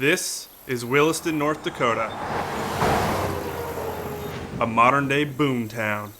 This is Williston, North Dakota, a modern-day boom town.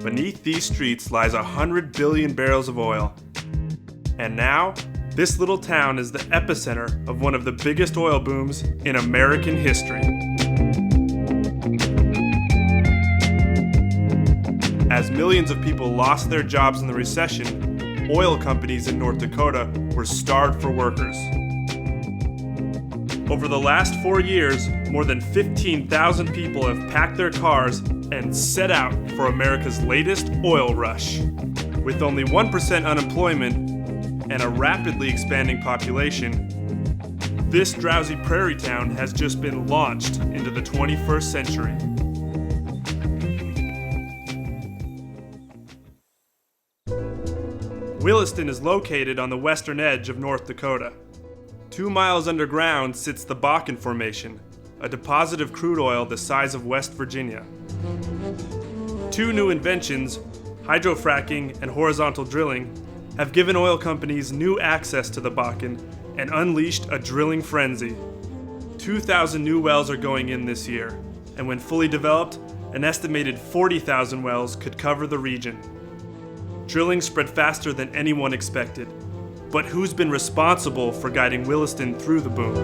Beneath these streets lies 100 billion barrels of oil. And now, this little town is the epicenter of one of the biggest oil booms in American history. As millions of people lost their jobs in the recession, oil companies in North Dakota were starved for workers. Over the last 4 years, more than 15,000 people have packed their cars and set out for America's latest oil rush. With only 1% unemployment and a rapidly expanding population, this drowsy prairie town has just been launched into the 21st century. Williston is located on the western edge of North Dakota. 2 miles underground sits the Bakken Formation, a deposit of crude oil the size of West Virginia. 2 new inventions, hydrofracking and horizontal drilling, have given oil companies new access to the Bakken and unleashed a drilling frenzy. 2,000 new wells are going in this year, and when fully developed, an estimated 40,000 wells could cover the region. Drilling spread faster than anyone expected. But who's been responsible for guiding Williston through the boom?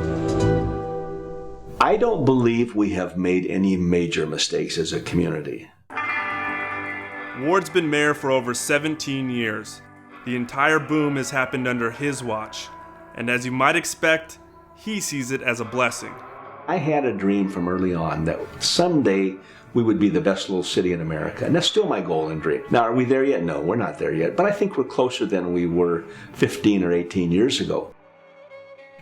I don't believe we have made any major mistakes as a community. Ward's been mayor for over 17 years. The entire boom has happened under his watch. And as you might expect, he sees it as a blessing. I had a dream from early on that someday we would be the best little city in America. And that's still my goal and dream. Now, are we there yet? No, we're not there yet. But I think we're closer than we were 15 or 18 years ago.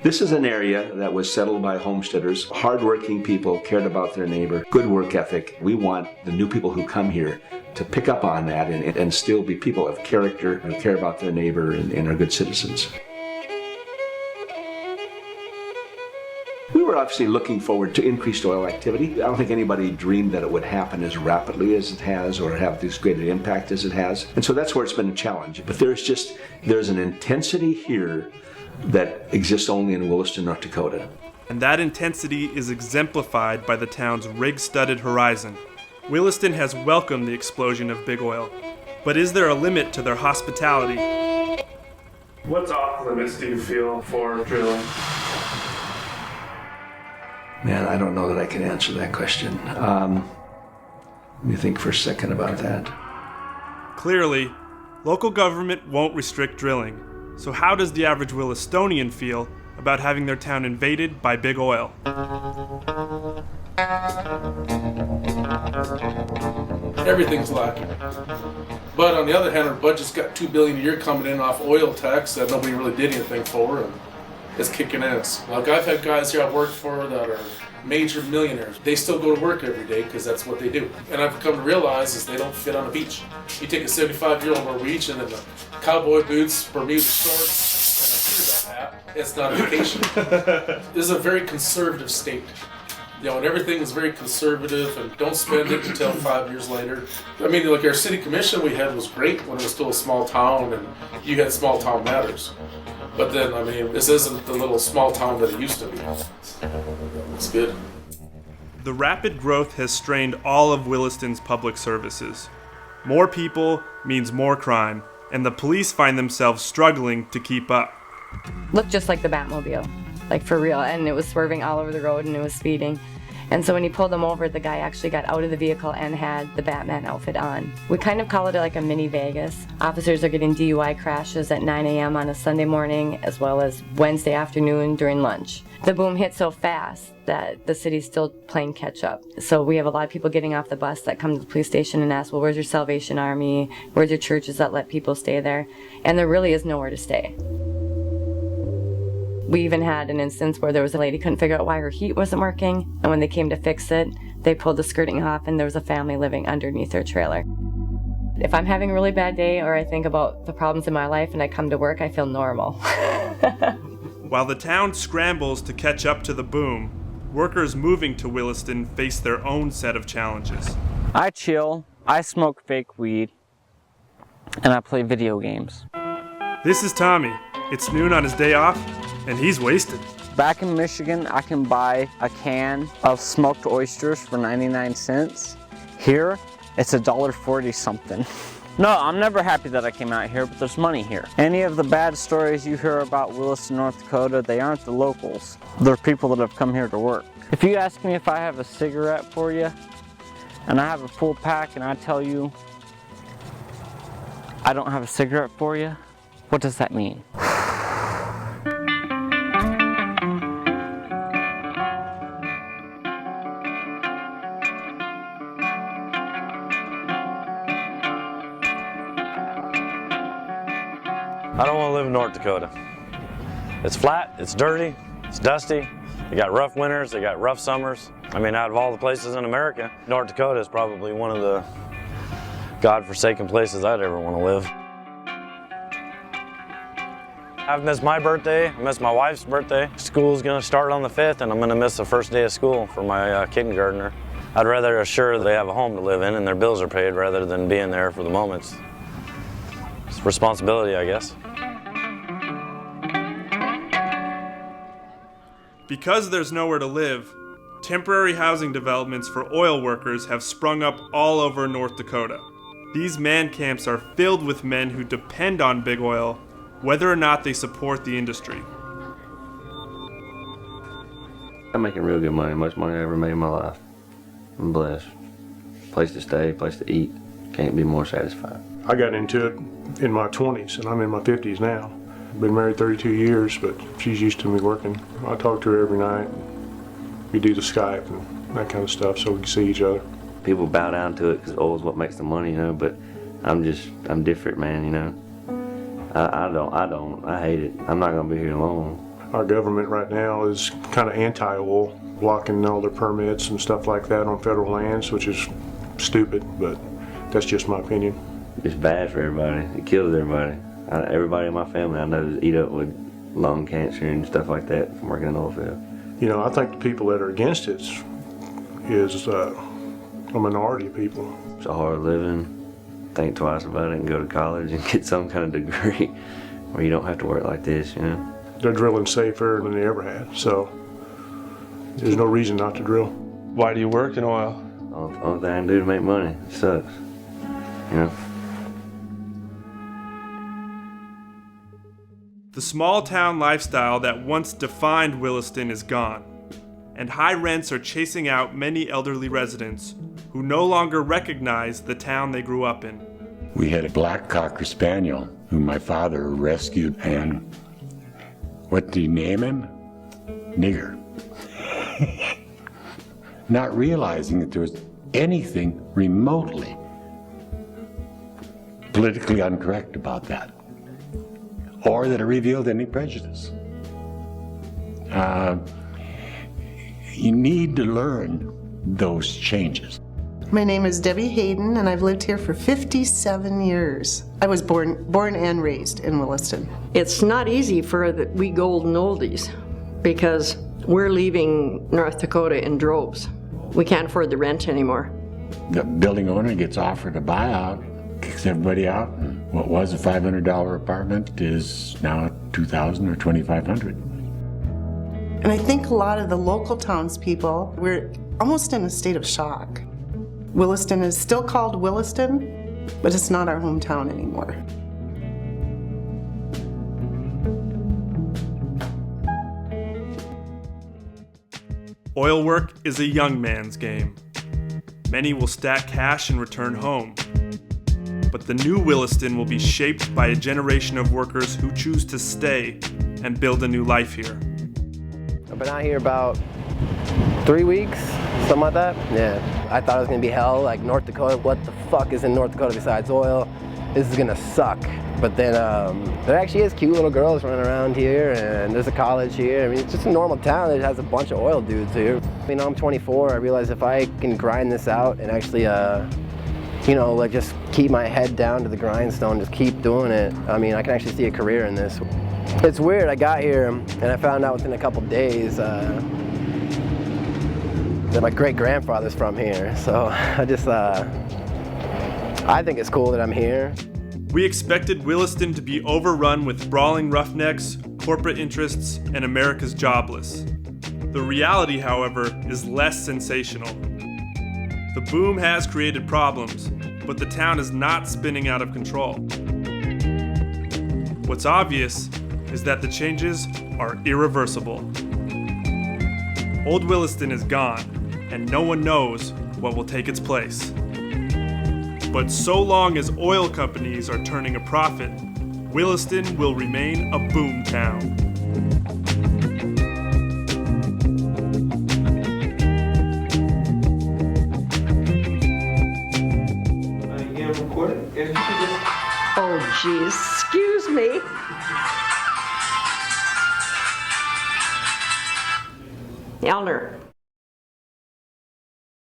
This is an area that was settled by homesteaders, hardworking people, cared about their neighbor, good work ethic. We want the new people who come here to pick up on that and still be people of character who care about their neighbor and are good citizens. We were obviously looking forward to increased oil activity. I don't think anybody dreamed that it would happen as rapidly as it has or have this greater impact as it has. And so that's where it's been a challenge. But there's an intensity here that exists only in Williston, North Dakota. And that intensity is exemplified by the town's rig-studded horizon. Williston has welcomed the explosion of big oil. But is there a limit to their hospitality? What's off limits do you feel for drilling? Man, I don't know that I can answer that question. Let me think for a second about that. Clearly, local government won't restrict drilling. So how does the average Willistonian feel about having their town invaded by big oil? Everything's lacking. But on the other hand, our budget's got $2 billion a year coming in off oil tax that nobody really did anything for. And it's kicking ass. Like, I've had guys here I've worked for that are major millionaires. They still go to work every day because that's what they do. And I've come to realize is they don't fit on a beach. You take a 75-year-old Norwegian in the cowboy boots, Bermuda shorts, and a hat, it's not a vacation. This is a very conservative state. You know, and everything is very conservative and don't spend it until 5 years later. I mean, like our city commission we had was great when it was still a small town and you had small town matters. But then, I mean, this isn't the little small town that it used to be. It's good. The rapid growth has strained all of Williston's public services. More people means more crime, and the police find themselves struggling to keep up. Looked just like the Batmobile, like for real, and it was swerving all over the road and it was speeding. And so when he pulled them over, the guy actually got out of the vehicle and had the Batman outfit on. We kind of call it like a mini Vegas. Officers are getting DUI crashes at 9 a.m. on a Sunday morning, as well as Wednesday afternoon during lunch. The boom hit so fast that the city's still playing catch up. So we have a lot of people getting off the bus that come to the police station and ask, well, where's your Salvation Army? Where's your churches that let people stay there? And there really is nowhere to stay. We even had an instance where there was a lady couldn't figure out why her heat wasn't working, and when they came to fix it, they pulled the skirting off and there was a family living underneath their trailer. If I'm having a really bad day or I think about the problems in my life and I come to work, I feel normal. While the town scrambles to catch up to the boom, workers moving to Williston face their own set of challenges. I chill, I smoke fake weed, and I play video games. This is Tommy. It's noon on his day off, And he's wasted. Back in Michigan, I can buy a can of smoked oysters for 99 cents. Here, it's $1.40 something. No, I'm never happy that I came out here, but there's money here. Any of the bad stories you hear about Williston, North Dakota, they aren't the locals. They're people that have come here to work. If you ask me if I have a cigarette for you, and I have a full pack, and I tell you I don't have a cigarette for you, what does that mean? I don't want to live in North Dakota. It's flat, it's dirty, it's dusty. They got rough winters, they got rough summers. I mean, out of all the places in America, North Dakota is probably one of the God-forsaken places I'd ever want to live. I've missed my birthday, I missed my wife's birthday. School's gonna start on the 5th, and I'm gonna miss the first day of school for my kindergartner. I'd rather assure they have a home to live in and their bills are paid rather than being there for the moments. It's responsibility, I guess. Because there's nowhere to live, temporary housing developments for oil workers have sprung up all over North Dakota. These man camps are filled with men who depend on big oil, whether or not they support the industry. I'm making real good money, most money I ever made in my life. I'm blessed. Place to stay, place to eat. Can't be more satisfied. I got into it in my 20s, and I'm in my 50s now. Been married 32 years, but she's used to me working. I talk to her every night. We do the Skype and that kind of stuff so we can see each other. People bow down to it because oil's what makes the money, you know, but I'm different, man, you know. I hate it. I'm not gonna be here long. Our government right now is kind of anti-oil, blocking all their permits and stuff like that on federal lands, which is stupid, but that's just my opinion. It's bad for everybody. It kills everybody. Everybody in my family I know is eat up with lung cancer and stuff like that from working in the oil field. You know, I think the people that are against it is a minority of people. It's a hard living. Think twice about it and go to college and get some kind of degree where you don't have to work like this, you know. They're drilling safer than they ever had, so there's no reason not to drill. Why do you work in oil? Only thing I can do to make money. It sucks, you know. The small town lifestyle that once defined Williston is gone, and high rents are chasing out many elderly residents who no longer recognize the town they grew up in. We had a black Cocker Spaniel who my father rescued, and what did he name him? Nigger. Not realizing that there was anything remotely politically incorrect about that, or that it revealed any prejudice. You need to learn those changes. My name is Debbie Hayden, and I've lived here for 57 years. I was born and raised in Williston. It's not easy for the we golden oldies because we're leaving North Dakota in droves. We can't afford the rent anymore. The building owner gets offered a buyout, kicks everybody out, and what was a $500 apartment is now $2,000 or $2,500. And I think a lot of the local townspeople, we're almost in a state of shock. Williston is still called Williston, but it's not our hometown anymore. Oil work is a young man's game. Many will stack cash and return home. But the new Williston will be shaped by a generation of workers who choose to stay and build a new life here. I've been out here about 3 weeks, something like that. Yeah, I thought it was gonna be hell, like North Dakota. What the fuck is in North Dakota besides oil? This is gonna suck. But then there actually is cute little girls running around here, and there's a college here. I mean, it's just a normal town that has a bunch of oil dudes here. You know, I'm 24. I realize if I can grind this out and actually, you know, like just keep my head down to the grindstone, just keep doing it. I mean, I can actually see a career in this. It's weird. I got here and I found out within a couple days that my great-grandfather's from here. So I just, I think it's cool that I'm here. We expected Williston to be overrun with brawling roughnecks, corporate interests, and America's jobless. The reality, however, is less sensational. The boom has created problems, but the town is not spinning out of control. What's obvious is that the changes are irreversible. Old Williston is gone, and no one knows what will take its place. But so long as oil companies are turning a profit, Williston will remain a boom town. Oh, geez, excuse me. Elner.